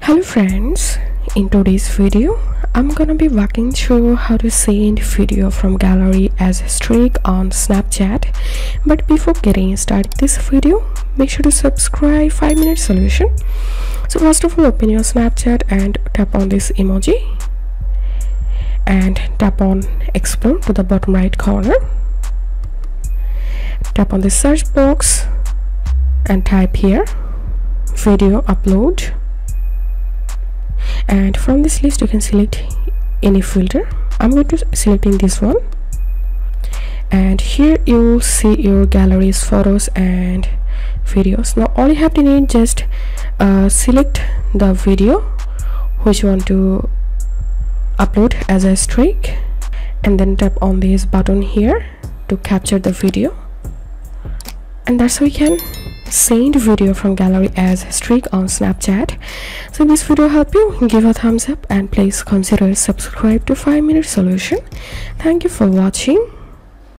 Hello friends, in today's video I'm gonna be walking through how to send video from gallery as a streak on Snapchat. But before getting started this video, make sure to subscribe 5-minute solution. So first of all, open your Snapchat and tap on this emoji and tap on explore to the bottom right corner. Tap on the search box and type here video upload, and from this list you can select any filter. I'm going to selecting this one, and here you will see your galleries, photos and videos. Now all you have to need, just select the video which you want to upload as a streak, and then tap on this button here to capture the video, and that's how you can send video from gallery as a streak on Snapchat. So if this video helped you, give a thumbs up and please consider subscribe to 5-minute solution. Thank you for watching.